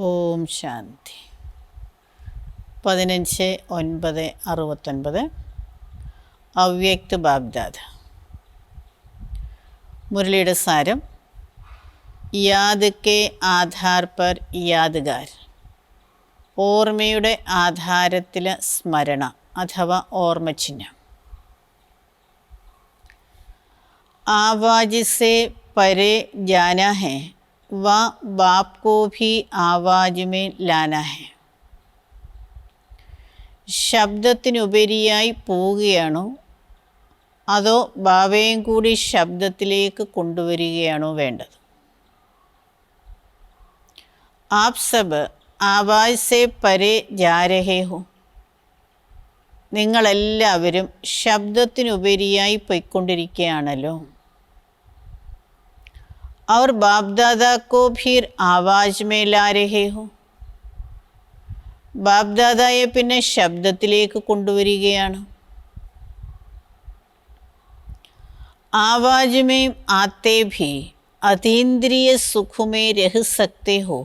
ഓം ശാന്തി. 15/9/69 അവ്യക്ത ബാബ്ദാദ. മുരളിയുടെ സാരം: യാദ് കെ ആധാർ പർ യാദ്ഗാർ. ഓർമ്മയുടെ ആധാരത്തിലെ സ്മരണ അഥവാ ഓർമ്മചിഹ്നം. ആവാജ് സെ പരെ ജാനാ ഹെ വ ബാപ് കോ ഭി ആവാജ് മേ ലാനാ ഹെ. ശബ്ദത്തിനുപരിയായി പോവുകയാണോ അതോ ബാബയും കൂടി ശബ്ദത്തിലേക്ക് കൊണ്ടുവരികയാണോ വേണ്ടത്? ആപ് സബ് ആവാജ് സെ പരെ ജാ രഹേ ഹോ. നിങ്ങളെല്ലാവരും ശബ്ദത്തിനുപരിയായി പോയിക്കൊണ്ടിരിക്കുകയാണല്ലോ. और बाप दादा को भी आवाज में ला रहे हो. ബാപ് ദാദായെ പിന്നെ ശബ്ദത്തിലേക്ക് കൊണ്ടുവരികയാണ്. आवाज में आते भी अतीन्द्रिय सुख में रह सकते हो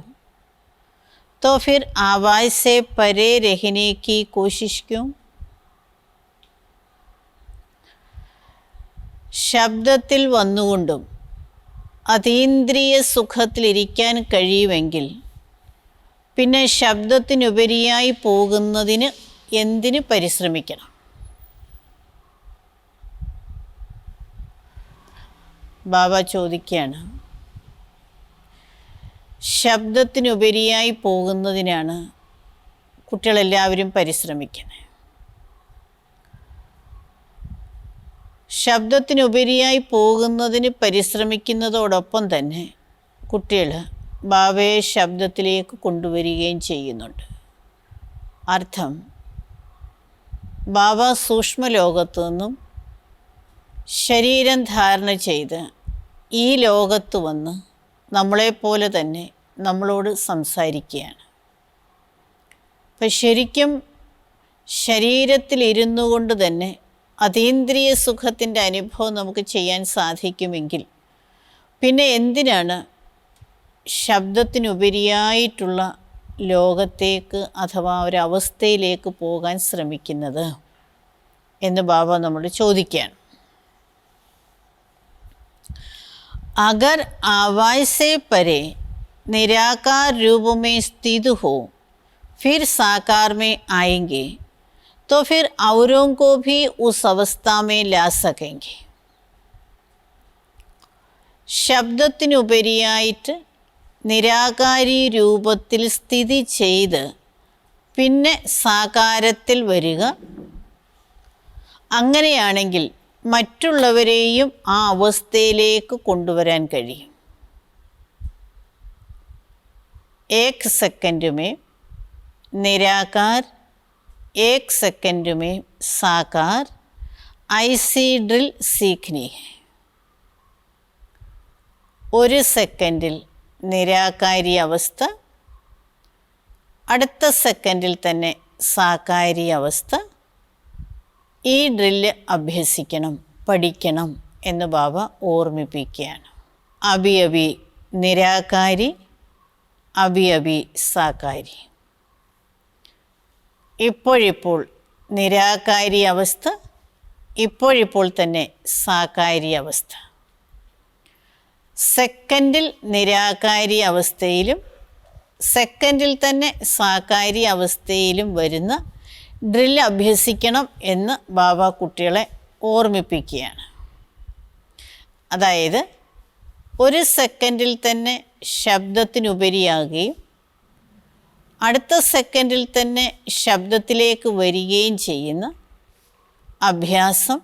तो फिर आवाज से परे रहने की कोशिश क्यों? ശബ്ദത്തിൽ വന്നുകൊണ്ടും അതീന്ദ്രിയ സുഖത്തിലിരിക്കാൻ കഴിയുമെങ്കിൽ പിന്നെ ശബ്ദത്തിനുപരിയായി പോകുന്നതിന് എന്തിന് പരിശ്രമിക്കണം? ബാബ ചോദിക്കുകയാണ്. ശബ്ദത്തിനുപരിയായി പോകുന്നതിനാണ് കുട്ടികളെല്ലാവരും പരിശ്രമിക്കുന്നത്. ശബ്ദത്തിനുപരിയായി പോകുന്നതിന് പരിശ്രമിക്കുന്നതോടൊപ്പം തന്നെ കുട്ടികൾ ബാബയെ ശബ്ദത്തിലേക്ക് കൊണ്ടുവരികയും ചെയ്യുന്നുണ്ട്. അർത്ഥം, ബാബ സൂക്ഷ്മലോകത്തു നിന്നും ശരീരം ധാരണ ചെയ്ത് ഈ ലോകത്ത് വന്ന് നമ്മളെപ്പോലെ തന്നെ നമ്മളോട് സംസാരിക്കുകയാണ്. അപ്പം ശരിക്കും ശരീരത്തിലിരുന്നു കൊണ്ട് തന്നെ അതീന്ദ്രിയ സുഖത്തിൻ്റെ അനുഭവം നമുക്ക് ചെയ്യാൻ സാധിക്കുമെങ്കിൽ പിന്നെ എന്തിനാണ് ശബ്ദത്തിനുപരിയായിട്ടുള്ള ലോകത്തേക്ക് അഥവാ ഒരവസ്ഥയിലേക്ക് പോകാൻ ശ്രമിക്കുന്നത് എന്ന് ബാബ നമ്മളോട് ചോദിക്കുകയാണ്. അഗർ ആവാജ് സെ പരെ നിരാകാർ रूप में स्थित हो फिर साकार में आएंगे तो फिर औरों को भी उस अवस्था में ला सकेंगे. ശബ്ദത്തിനുപരിയായിട്ട് നിരാകാരി രൂപത്തിൽ സ്ഥിതി ചെയ്ത് പിന്നെ സാകാരത്തിൽ വരിക. അങ്ങനെയാണെങ്കിൽ മറ്റുള്ളവരെയും ആ അവസ്ഥയിലേക്ക് കൊണ്ടുവരാൻ കഴിയും. ഏക് സെക്കൻഡ് മേ നിരാകാർ, एक सेकंड में साकार, ऐसी ड्रिल सीखनी है. ഒരു സെക്കൻഡിൽ നിരാകാരി അവസ്ഥ, അടുത്ത സെക്കൻഡിൽ തന്നെ സാകാരി അവസ്ഥ. ഈ ഡ്രില്ല് അഭ്യസിക്കണം, പഠിക്കണം എന്ന് ബാബ ഓർമ്മിപ്പിക്കുകയാണ്. അഭി അഭി നിരാകാരി, അഭി അഭി സാകാരി. ഇപ്പോഴിപ്പോൾ നിരാകാരി അവസ്ഥ, ഇപ്പോഴിപ്പോൾ തന്നെ സാകാരി അവസ്ഥ. സെക്കൻഡിൽ നിരാകാരി അവസ്ഥയിലും സെക്കൻഡിൽ തന്നെ സാകാരി അവസ്ഥയിലും വരുന്ന ഡ്രിൽ അഭ്യസിക്കണം എന്ന് ബാബ കുട്ടികളെ ഓർമ്മിപ്പിക്കുകയാണ്. അതായത് ഒരു സെക്കൻഡിൽ തന്നെ ശബ്ദത്തിനുപരിയാകുകയും അടുത്ത സെക്കൻഡിൽ തന്നെ ശബ്ദത്തിലേക്ക് വരികയും ചെയ്യുന്ന അഭ്യാസം,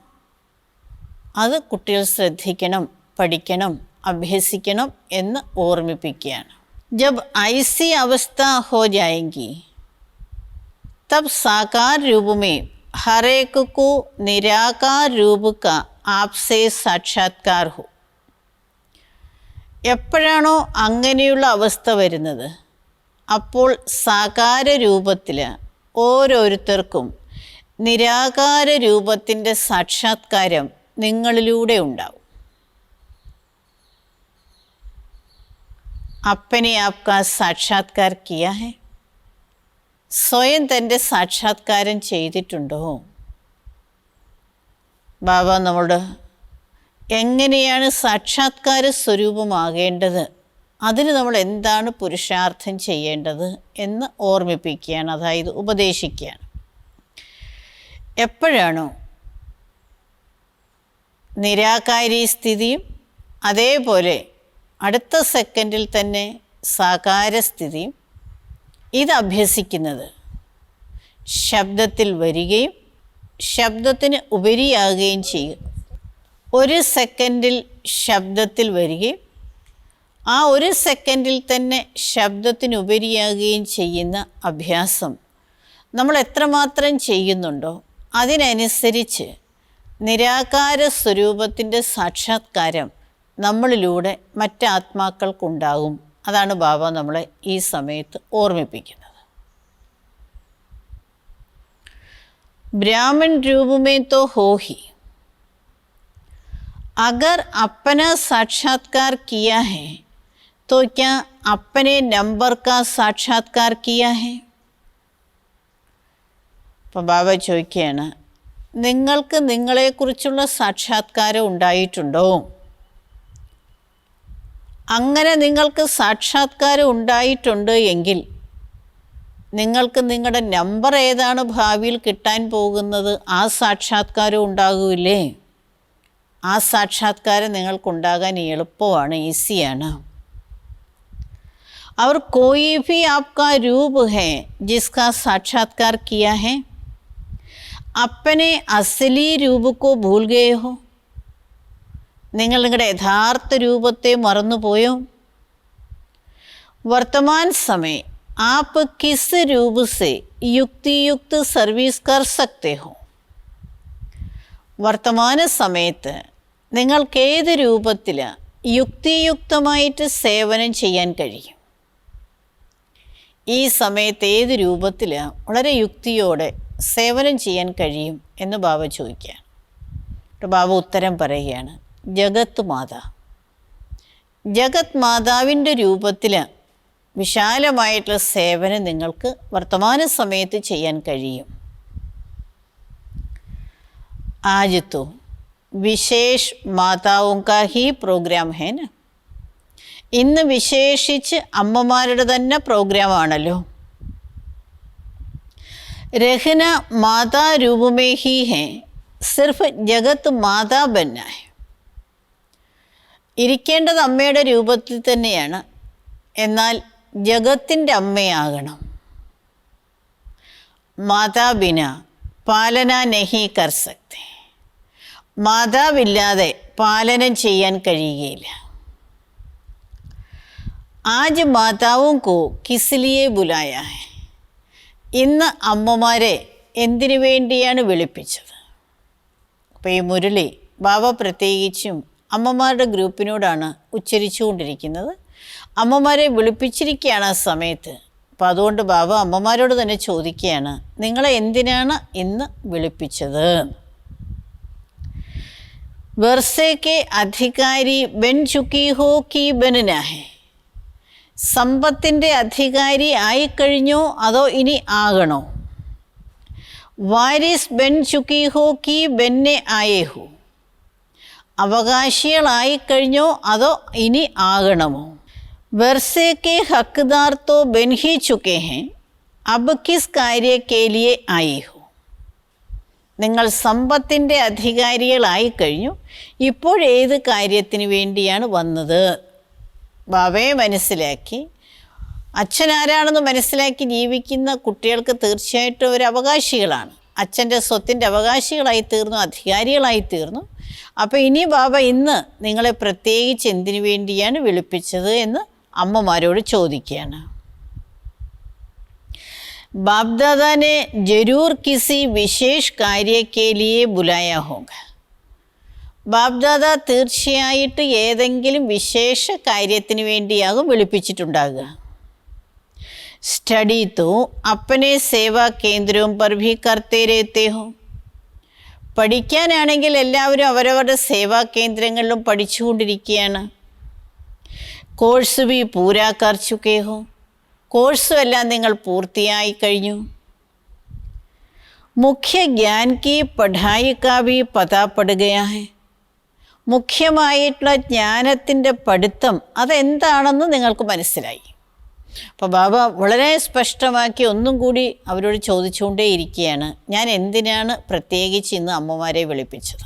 അത് കുട്ടികൾ ശ്രദ്ധിക്കണം, പഠിക്കണം, അഭ്യസിക്കണം എന്ന് ഓർമ്മിപ്പിക്കുകയാണ്. ജബ് ഐസി അവസ്ഥ ഹോ ജായെങ്കി തബ് സാകാർ രൂപ മേ ഹർ ഏക് കോ നിരാകാർ രൂപ കാ ആപ്സേ സാക്ഷാത്കാർ ഹോ. എപ്പോഴാണോ അങ്ങനെയുള്ള അവസ്ഥ വരുന്നത് അപ്പോൾ സാകാര രൂപത്തിൽ ഓരോരുത്തർക്കും നിരാകാര രൂപത്തിൻ്റെ സാക്ഷാത്കാരം നിങ്ങളിലൂടെ ഉണ്ടാവും. अपने आप का साक्षात्कार किया है? സ്വയം തൻ്റെ സാക്ഷാത്കാരം ചെയ്തിട്ടുണ്ടോ? ബാബ നമ്മളോട് എങ്ങനെയാണ് സാക്ഷാത്കാര സ്വരൂപമാകേണ്ടത്, അതിന് നമ്മൾ എന്താണ് പുരുഷാർത്ഥം ചെയ്യേണ്ടത് എന്ന് ഓർമ്മിപ്പിക്കുകയാണ്, അതായത് ഉപദേശിക്കുകയാണ്. എപ്പോഴാണോ നിരാകാരി സ്ഥിതിയും അതേപോലെ അടുത്ത സെക്കൻഡിൽ തന്നെ സാകാരസ്ഥിതിയും ഇത് അഭ്യസിക്കുന്നത്, ശബ്ദത്തിൽ വരികയും ശബ്ദത്തിന് ഉപരിയാകുകയും ചെയ്യും. ഒരു സെക്കൻഡിൽ ശബ്ദത്തിൽ വരികയും ആ ഒരു സെക്കൻഡിൽ തന്നെ ശബ്ദത്തിനുപരിയാകുകയും ചെയ്യുന്ന അഭ്യാസം നമ്മൾ എത്രമാത്രം ചെയ്യുന്നുണ്ടോ അതിനനുസരിച്ച് നിരാകാര സ്വരൂപത്തിൻ്റെ സാക്ഷാത്കാരം നമ്മളിലൂടെ മറ്റാത്മാക്കൾക്കുണ്ടാകും. അതാണ് ബാബ നമ്മളെ ഈ സമയത്ത് ഓർമ്മിപ്പിക്കുന്നത്. ब्राह्मण रूप में तो हो ही, अगर अपना साक्षात्कार किया है तो क्या अपने नंबर का साक्षात्कार किया है? അപ്പോൾ ബാബ ചോദിക്കുകയാണ്, നിങ്ങൾക്ക് നിങ്ങളെക്കുറിച്ചുള്ള സാക്ഷാത്കാരം ഉണ്ടായിട്ടുണ്ടോ? അങ്ങനെ നിങ്ങൾക്ക് സാക്ഷാത്കാരം ഉണ്ടായിട്ടുണ്ട് എങ്കിൽ നിങ്ങൾക്ക് നിങ്ങളുടെ നമ്പർ ഏതാണ് ഭാവിയിൽ കിട്ടാൻ പോകുന്നത്, ആ സാക്ഷാത്കാരം ഉണ്ടാകില്ലേ? ആ സാക്ഷാത്കാരം നിങ്ങൾക്കുണ്ടാകാൻ എളുപ്പമാണ്, ഈസിയാണ്. और कोई भी आपका रूप है जिसका साक्षात्कार किया है, अपने असली रूप को भूल गए हो? നിങ്ങൾ നിങ്ങളുടെ യഥാർത്ഥ രൂപത്തെ മറന്നുപോയോ? വർത്തമാൻ സമയ आप किस रूप से युक्तियुक्त सर्विस कर सकते हो? വർത്തമാന സമയത്ത് നിങ്ങൾക്ക് ഏത് രൂപത്തിൽ യുക്തിയുക്തമായിട്ട് സേവനം ചെയ്യാൻ കഴിയും? ഈ സമയത്ത് ഏത് രൂപത്തിൽ വളരെ യുക്തിയോടെ സേവനം ചെയ്യാൻ കഴിയും എന്ന് ബാബ ചോദിക്കുകയാണ്. ബാബ ഉത്തരം പറയുകയാണ്, ജഗത് മാതാ. ജഗത് മാതാവിൻ്റെ രൂപത്തിൽ വിശാലമായിട്ടുള്ള സേവനം നിങ്ങൾക്ക് വർത്തമാന സമയത്ത് ചെയ്യാൻ കഴിയും. आज तो विशेष माताओं का ही प्रोग्राम है ना. ഇന്ന് വിശേഷിച്ച് അമ്മമാരുടെ തന്നെ പ്രോഗ്രാമാണല്ലോ. रहना माता रूप में ही है, सिर्फ जगत माता बनना है. ഇരിക്കേണ്ടത് അമ്മയുടെ രൂപത്തിൽ തന്നെയാണ്, എന്നാൽ ജഗത്തിൻ്റെ അമ്മയാകണം. മാതാ ബിന പാലന നഹി കർ സക്തേ. മാതാവില്ലാതെ പാലനം ചെയ്യാൻ കഴിയുകയില്ല. ആജ് മാതാവും കോ കിസ്ലിയെ ബുലായ ഹെ. ഇന്ന് അമ്മമാരെ എന്തിനു വേണ്ടിയാണ് വിളിപ്പിച്ചത്? അപ്പോൾ ഈ മുരളി ബാബ പ്രത്യേകിച്ചും അമ്മമാരുടെ ഗ്രൂപ്പിനോടാണ് ഉച്ചരിച്ചുകൊണ്ടിരിക്കുന്നത്. അമ്മമാരെ വിളിപ്പിച്ചിരിക്കുകയാണ് ആ സമയത്ത്. അപ്പോൾ അതുകൊണ്ട് ബാബ അമ്മമാരോട് തന്നെ ചോദിക്കുകയാണ്, നിങ്ങളെ എന്തിനാണ് ഇന്ന് വിളിപ്പിച്ചത്? വർഷേ കെ അധികാരി ബൻ ചുക്കി ഹോ കി ബനന ഹെ. സമ്പത്തിൻ്റെ അധികാരി ആയിക്കഴിഞ്ഞോ അതോ ഇനി ആകണോ? വാരിസ് ബൻ ചുക്കി ഹോ കി ബന്നെ ആയേ ഹോ. അവകാശികളായിക്കഴിഞ്ഞോ അതോ ഇനി ആകണമോ? वर्षे के हकदार तो बन ही चुके हैं, अब किस कार्य के लिए आए हो? നിങ്ങൾ സമ്പത്തിൻ്റെ അധികാരികളായി കഴിഞ്ഞു, ഇപ്പോഴേത് കാര്യത്തിന് വേണ്ടിയാണ് വന്നത്? ബാബയെ മനസ്സിലാക്കി, അച്ഛനാരാണെന്ന് മനസ്സിലാക്കി ജീവിക്കുന്ന കുട്ടികൾക്ക് തീർച്ചയായിട്ടും ഒരു അവകാശികളാണ്. അച്ഛൻ്റെ സ്വത്തിൻ്റെ അവകാശികളായി തീർന്നു, അധികാരികളായി തീർന്നു. അപ്പോൾ ഇനി ബാബ ഇന്ന് നിങ്ങളെ പ്രത്യേകിച്ച് എന്തിനു വേണ്ടിയാണ് വിളിപ്പിച്ചത് എന്ന് അമ്മമാരോട് ചോദിക്കുകയാണ്. बाप दादा ने जरूर किसी विशेष कार्य के लिए बुलाया होगा. ബാപ്ദാദ തീർച്ചയായിട്ട് ഏതെങ്കിലും വിശേഷ കാര്യത്തിന് വേണ്ടിയാകും വിളിപ്പിച്ചിട്ടുണ്ടാകുക. സ്റ്റഡി तो अपने सेवा केंद्रों पर भी करते रहते हो. പഠിക്കാനാണെങ്കിൽ എല്ലാവരും അവരവരുടെ സേവാ കേന്ദ്രങ്ങളിലും പഠിച്ചുകൊണ്ടിരിക്കുകയാണ്. കോഴ്സ് भी पूरा कर चुके हो, കോഴ്സും എല്ലാം നിങ്ങൾ പൂർത്തിയായി കഴിഞ്ഞു. മുഖ്യ ജ്ഞാൻ की पढ़ाई का भी पता पड़ गया है, മുഖ്യമായിട്ടുള്ള ജ്ഞാനത്തിൻ്റെ പഠിത്തം അതെന്താണെന്ന് നിങ്ങൾക്ക് മനസ്സിലായി. അപ്പോൾ ബാബ വളരെ സ്പഷ്ടമാക്കി ഒന്നും കൂടി അവരോട് ചോദിച്ചുകൊണ്ടേയിരിക്കുകയാണ്, ഞാൻ എന്തിനാണ് പ്രത്യേകിച്ച് ഇന്ന് അമ്മമാരെ വിളിപ്പിച്ചത്.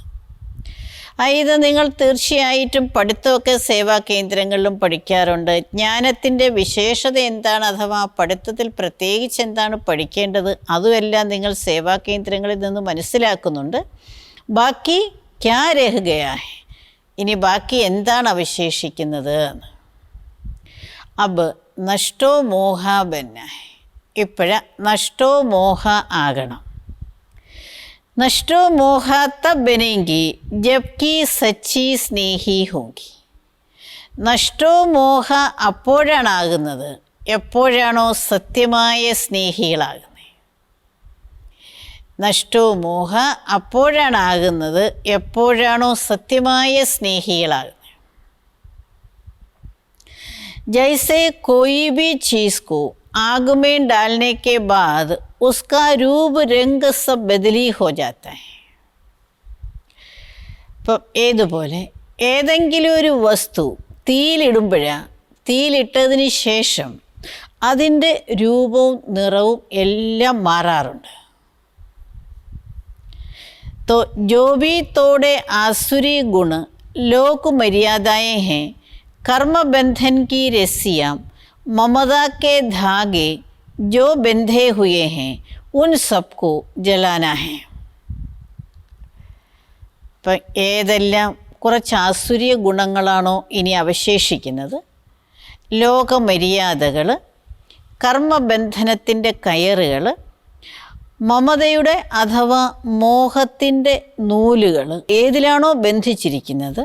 ഇത് നിങ്ങൾ തീർച്ചയായിട്ടും പഠിത്തമൊക്കെ സേവാ കേന്ദ്രങ്ങളിലും പഠിക്കാറുണ്ട്. ജ്ഞാനത്തിൻ്റെ വിശേഷത എന്താണ്, അഥവാ പഠിത്തത്തിൽ പ്രത്യേകിച്ച് എന്താണ് പഠിക്കേണ്ടത്, അതുമെല്ലാം നിങ്ങൾ സേവാ കേന്ദ്രങ്ങളിൽ നിന്ന് മനസ്സിലാക്കുന്നുണ്ട്. ബാക്കി ക്യാ രഹ ഗയാ ഹൈ, ഇനി ബാക്കി എന്താണ് അവശേഷിക്കുന്നത്. അബ് നഷ്ടോ മോഹ ബന്ന ഹൈ, ഇപ്പോഴ നഷ്ടോ മോഹ ആകണം. നഷ്ടോ മോഹ തബ് ബനേങ്കി ജബ്കി സച്ചി സ്നേഹി ഹോങ്കി. നഷ്ടോ മോഹ അപ്പോഴാണ് ആകുന്നത് എപ്പോഴാണോ സത്യമായ സ്നേഹികളാകുന്നത്. നഷ്ടോ മോഹ അപ്പോഴാണ് ആകുന്നത് എപ്പോഴാണോ സത്യമായ സ്നേഹികളാകുന്നത്. ജൈസെ കോയി ഭി ചീസ് കോ आग में डालने के बाद उसका रूप रंग सब बदली हो जाता है. ഇപ്പം ഏതുപോലെ ഏതെങ്കിലും ഒരു വസ്തു തീയിലിട്ടതിന് ശേഷം അതിൻ്റെ രൂപവും നിറവും എല്ലാം മാറാറുണ്ട്. तो जो भी तोड़े आसुरी गुण लोक मर्यादाएं हैं, कर्म बंधन की रस्सियाँ ममता के धागे जो बंधे हुए हैं उन सबको जलाना है. ഇപ്പം ഏതെല്ലാം കുറച്ച് ആസുരീയ ഗുണങ്ങളാണോ ഇനി അവശേഷിക്കുന്നത്, ലോകമര്യാദകൾ, കർമ്മബന്ധനത്തിൻ്റെ കയറുകൾ, മമതയുടെ അഥവാ മോഹത്തിൻ്റെ നൂലുകൾ ഏതിലാണോ ബന്ധിച്ചിരിക്കുന്നത്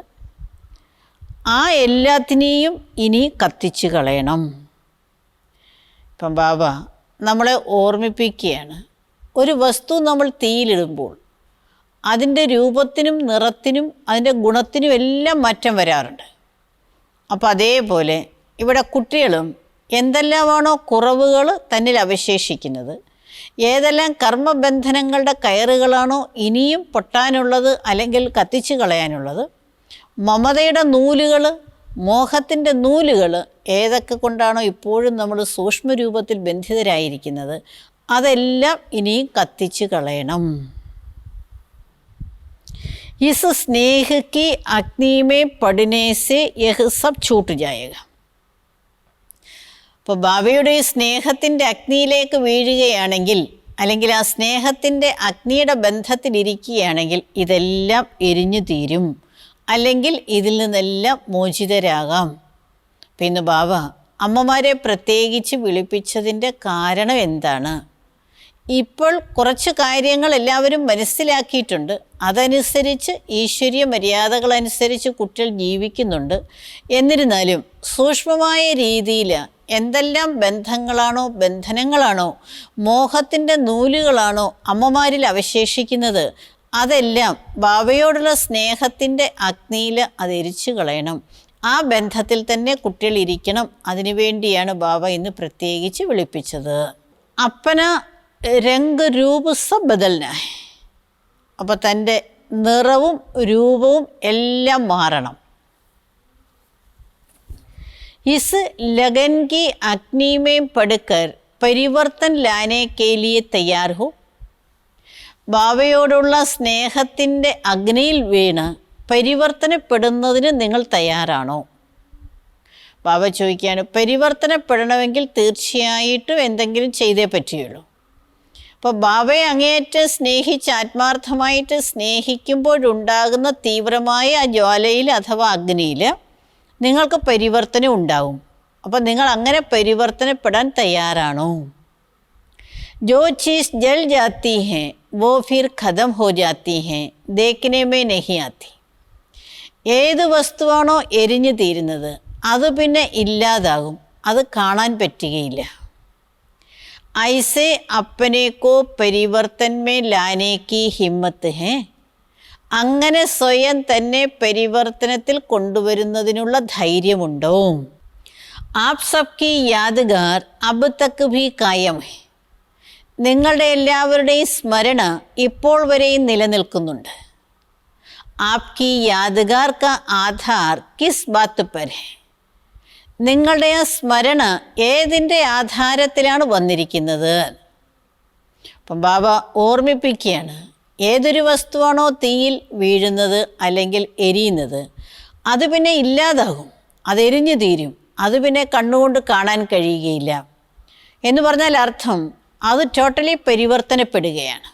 ആ എല്ലാത്തിനെയും ഇനി കത്തിച്ചു കളയണം. ഇപ്പം ബാബ നമ്മളെ ഓർമ്മിപ്പിക്കുകയാണ്, ഒരു വസ്തു നമ്മൾ തീയിലിടുമ്പോൾ അതിൻ്റെ രൂപത്തിനും നിറത്തിനും അതിൻ്റെ ഗുണത്തിനും എല്ലാം മാറ്റം വരാറുണ്ട്. അപ്പോൾ അതേപോലെ ഇവിടെ കുട്ടികളും എന്തെല്ലാമാണോ കുറവുകൾ തന്നിൽ അവശേഷിക്കുന്നത്, ഏതെല്ലാം കർമ്മബന്ധനങ്ങളുടെ കയറുകളാണോ ഇനിയും പൊട്ടാനുള്ളത് അല്ലെങ്കിൽ കത്തിച്ചു കളയാനുള്ളത്, മമതയുടെ നൂലുകൾ, മോഹത്തിൻ്റെ നൂലുകൾ ഏതൊക്കെ കൊണ്ടാണോ ഇപ്പോഴും നമ്മൾ സൂക്ഷ്മരൂപത്തിൽ ബന്ധിതരായിരിക്കുന്നത് അതെല്ലാം ഇനിയും കത്തിച്ചു കളയണം. ഇസ് സ്നേഹ കി അഗ്നി മേ പഠനേ സേ യഹ് സബ് ഛൂട്ട് ജായേഗ. അപ്പോൾ ബാബയുടെ സ്നേഹത്തിൻ്റെ അഗ്നിയിലേക്ക് വീഴുകയാണെങ്കിൽ, അല്ലെങ്കിൽ ആ സ്നേഹത്തിൻ്റെ അഗ്നിയുടെ ബന്ധത്തിലിരിക്കുകയാണെങ്കിൽ ഇതെല്ലാം എരിഞ്ഞു തീരും, അല്ലെങ്കിൽ ഇതിൽ നിന്നെല്ലാം മോചിതരാകാം. പിന്നെ ബാബ അമ്മമാരെ പ്രത്യേകിച്ച് വിളിപ്പിച്ചതിൻ്റെ കാരണം എന്താണ്? ഇപ്പോൾ കുറച്ച് കാര്യങ്ങൾ എല്ലാവരും മനസ്സിലാക്കിയിട്ടുണ്ട്, അതനുസരിച്ച് ഈശ്വരീയ മര്യാദകളനുസരിച്ച് കുട്ടികൾ ജീവിക്കുന്നുണ്ട്. എന്നിരുന്നാലും സൂക്ഷ്മമായ രീതിയിൽ എന്തെല്ലാം ബന്ധങ്ങളാണോ ബന്ധനങ്ങളാണോ മോഹത്തിൻ്റെ നൂലുകളാണോ അമ്മമാരിൽ അവശേഷിക്കുന്നത് അതെല്ലാം ബാബയോടുള്ള സ്നേഹത്തിൻ്റെ അഗ്നിയിൽ അത് എരിച്ചു കളയണം. ആ ബന്ധത്തിൽ തന്നെ കുട്ടികൾ ഇരിക്കണം. അതിനുവേണ്ടിയാണ് ബാബ ഇന്ന് പ്രത്യേകിച്ച് വിളിപ്പിച്ചത്. അപ്പന രംഗ് രൂപ സബ് ബദൽന. അപ്പോൾ തൻ്റെ നിറവും രൂപവും എല്ലാം മാറണം. ഇസ് ലഗൻ കി അഗ്നി മേ പടുക്കർ പരിവർത്തൻ ലാനെ കെ ലിയെ തയ്യാർ ഹോ. ബാബയോടുള്ള സ്നേഹത്തിൻ്റെ അഗ്നിയിൽ വീണ് പരിവർത്തനപ്പെടുന്നതിന് നിങ്ങൾ തയ്യാറാണോ? ബാബ ചോദിക്കുകയാണ്, പരിവർത്തനപ്പെടണമെങ്കിൽ തീർച്ചയായിട്ടും എന്തെങ്കിലും ചെയ്തേ പറ്റുകയുള്ളൂ. അപ്പോൾ ബാബയെ അങ്ങേയറ്റം സ്നേഹിച്ച് ആത്മാർത്ഥമായിട്ട് സ്നേഹിക്കുമ്പോഴുണ്ടാകുന്ന തീവ്രമായ ആ ജ്വാലയിൽ അഥവാ അഗ്നിയിൽ നിങ്ങൾക്ക് പരിവർത്തനം ഉണ്ടാവും. അപ്പോൾ നിങ്ങൾ അങ്ങനെ പരിവർത്തനപ്പെടാൻ തയ്യാറാണോ? जो चीज़ जल जाती हैं वो फिर ख़त्म हो जाती हैं, देखने में नहीं आती. ഏത് വസ്തുവാണോ എരിഞ്ഞു തീരുന്നത് അത് പിന്നെ ഇല്ലാതാകും, അത് കാണാൻ പറ്റുകയില്ല. ഐസെ അപ്പനെ കോ പരിവർത്തൻ മേ ലാനെ കി ഹിമ്മത്ത് ഹേ. അങ്ങനെ സ്വയം തന്നെ പരിവർത്തനത്തിൽ കൊണ്ടുവരുന്നതിനുള്ള ധൈര്യമുണ്ടോ? आप सबकी यादगाർ अब तक भी कायम है. നിങ്ങളുടെ എല്ലാവരുടെയും സ്മരണ ഇപ്പോൾ വരെയും നിലനിൽക്കുന്നുണ്ട്. ആപ്കി യാദ്ഗാർ കാ ആധാർ കിസ് ബാത്ത് പർ ഹെ. നിങ്ങളുടെ ആ സ്മരണ ഏതിൻ്റെ ആധാരത്തിലാണ് വന്നിരിക്കുന്നത്? അപ്പം ബാബ ഓർമ്മിപ്പിക്കുകയാണ്, ഏതൊരു വസ്തുവാണോ തീയിൽ വീഴുന്നത് അല്ലെങ്കിൽ എരിയുന്നത്, അത് പിന്നെ ഇല്ലാതാകും, അതെരിഞ്ഞു തീരും, അത് പിന്നെ കണ്ണുകൊണ്ട് കാണാൻ കഴിയുകയില്ല എന്ന് പറഞ്ഞാൽ അർത്ഥം അത് ടോട്ടലി പരിവർത്തനപ്പെടുകയാണ്.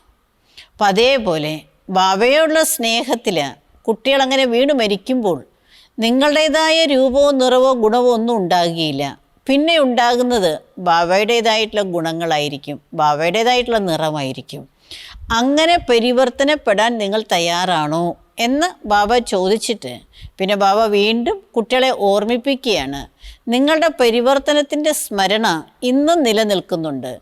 അപ്പം അതേപോലെ ബാബയോടുള്ള സ്നേഹത്തിൽ കുട്ടികളങ്ങനെ വീണ് മരിക്കുമ്പോൾ നിങ്ങളുടേതായ രൂപമോ നിറവോ ഗുണമോ ഒന്നും ഉണ്ടാകുകയില്ല. പിന്നെ ഉണ്ടാകുന്നത് ബാബയുടേതായിട്ടുള്ള ഗുണങ്ങളായിരിക്കും, ബാബയുടേതായിട്ടുള്ള നിറമായിരിക്കും. അങ്ങനെ പരിവർത്തനപ്പെടാൻ നിങ്ങൾ തയ്യാറാണോ എന്ന് ബാബ ചോദിച്ചിട്ട് പിന്നെ ബാബ വീണ്ടും കുട്ടികളെ ഓർമ്മിപ്പിക്കുകയാണ്, നിങ്ങളുടെ പരിവർത്തനത്തിൻ്റെ സ്മരണ ഇന്നും നിലനിൽക്കുന്നുണ്ട്.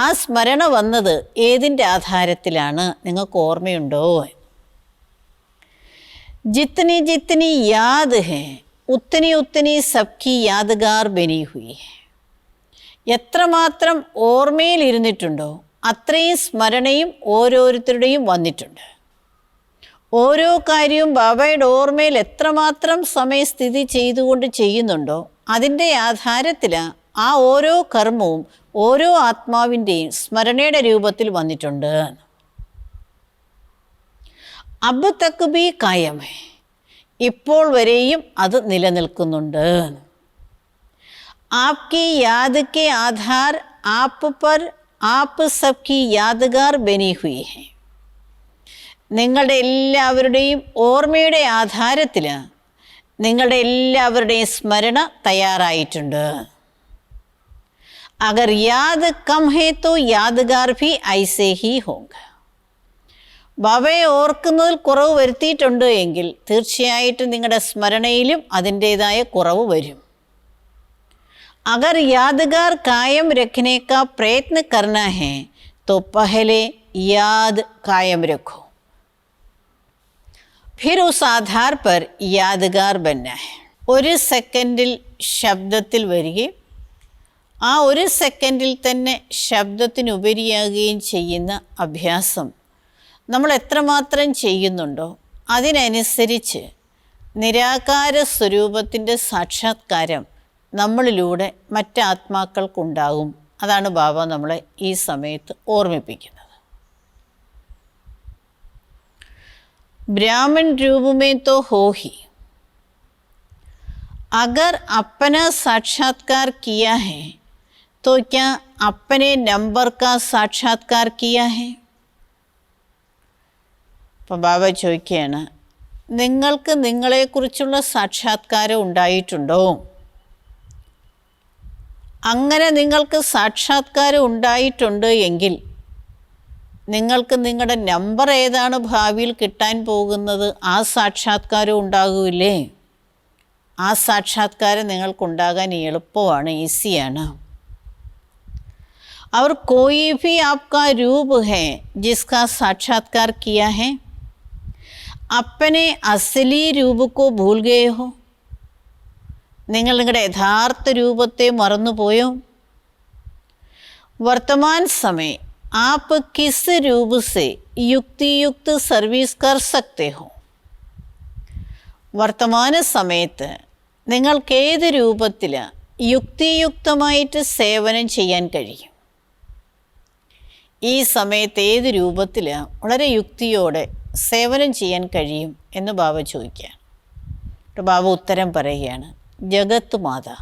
ആ സ്മരണ വന്നത് ഏതിൻ്റെ ആധാരത്തിലാണ്? നിങ്ങൾക്ക് ഓർമ്മയുണ്ടോ? ജിത്തനി ജിത്തനി യാദ് ഹെ ഉത്തനി ഉത്തനി സബ്കി യാദ്ഗാർ ബനി ഹുയി ഹെ. എത്രമാത്രം ഓർമ്മയിലിരുന്നിട്ടുണ്ടോ അത്രയും സ്മരണയും ഓരോരുത്തരുടെയും വന്നിട്ടുണ്ട്. ഓരോ കാര്യവും ബാബയുടെ ഓർമ്മയിൽ എത്രമാത്രം സമയം സ്ഥിതി ചെയ്തുകൊണ്ട് ചെയ്യുന്നുണ്ടോ അതിൻ്റെ ആധാരത്തിൽ ആ ഓരോ കർമ്മവും ഓരോ ആത്മാവിൻ്റെയും സ്മരണയുടെ രൂപത്തിൽ വന്നിട്ടുണ്ട്. അബ് തക് ബി കായം ഹെ. ഇപ്പോൾ വരെയും അത് നിലനിൽക്കുന്നുണ്ട്. ആപ്കി യാദ് കെ ആധാർ ആപ്പ് പർ ആപ്പ് സബ്കി യാദ്ഗാർ ബനി ഹുയി ഹെ. നിങ്ങളുടെ എല്ലാവരുടെയും ഓർമ്മയുടെ ആധാരത്തിൽ നിങ്ങളുടെ എല്ലാവരുടെയും സ്മരണ തയ്യാറായിട്ടുണ്ട്. അഗർ യാദ് കം ഹേ തോ യാദ്ഗാർ ഭി ഐസേ ഹി ഹോങ്ക. ബാബയെ ഓർക്കുന്നതിൽ കുറവ് വരുത്തിയിട്ടുണ്ട് എങ്കിൽ തീർച്ചയായിട്ടും നിങ്ങളുടെ സ്മരണയിലും അതിൻ്റേതായ കുറവ് വരും. അഗർ യാദ്ഗാർ കായം രഖ്നെ കാ പ്രയത്ന കർന ഹെ തോ പഹലെ യാദ് കായം രഖോ, फिर उस आधार पर यादगार बनना है. ഒരു സെക്കൻഡിൽ ശബ്ദത്തിൽ വരികയും ആ ഒരു സെക്കൻഡിൽ തന്നെ ശബ്ദത്തിനുപരിയാകുകയും ചെയ്യുന്ന അഭ്യാസം നമ്മൾ എത്രമാത്രം ചെയ്യുന്നുണ്ടോ അതിനനുസരിച്ച് നിരാകാര സ്വരൂപത്തിൻ്റെ സാക്ഷാത്കാരം നമ്മളിലൂടെ മറ്റാത്മാക്കൾക്കുണ്ടാകും. അതാണ് ബാബ നമ്മളെ ഈ സമയത്ത് ഓർമ്മിപ്പിക്കുന്നത്. ब्राह्मण रूप में तो हो ही. अगर अपना साक्षात्कार किया है तो क्या अपने नंबर का साक्षात्कार किया है? അപ്പം ബാബ ചോദിക്കുകയാണ്, നിങ്ങൾക്ക് നിങ്ങളെക്കുറിച്ചുള്ള സാക്ഷാത്കാരം ഉണ്ടായിട്ടുണ്ടോ? അങ്ങനെ നിങ്ങൾക്ക് സാക്ഷാത്കാരം ഉണ്ടായിട്ടുണ്ട് എങ്കിൽ നിങ്ങൾക്ക് നിങ്ങളുടെ നമ്പർ ഏതാണ് ഭാവിയിൽ കിട്ടാൻ പോകുന്നത് ആ സാക്ഷാത്കാരം ഉണ്ടാകില്ലേ? ആ സാക്ഷാത്കാരം നിങ്ങൾക്കുണ്ടാകാൻ എളുപ്പമാണ്, ഈസിയാണ്. और कोई भी आपका रूप है जिसका साक्षात्कार किया है, अपने असली रूप को भूल गए हो? നിങ്ങൾ നിങ്ങളുടെ യഥാർത്ഥ രൂപത്തെ മറന്നുപോയോ? വർത്തമാൻ സമയ आप किस रूप से युक्ति युक्त सर्विस कर सकते हो? വർത്തമാന സമയത്ത് നിങ്ങൾക്ക് ഏത് രൂപത്തിൽ യുക്തിയുക്തമായിട്ട് സേവനം ചെയ്യാൻ കഴിയും? ഈ സമയത്ത് ഏത് രൂപത്തിൽ വളരെ യുക്തിയോടെ സേവനം ചെയ്യാൻ കഴിയും എന്ന് ബാബ ചോദിക്കുകയാണ്. ബാബ ഉത്തരം പറയുകയാണ്, ജഗത് മാതാ.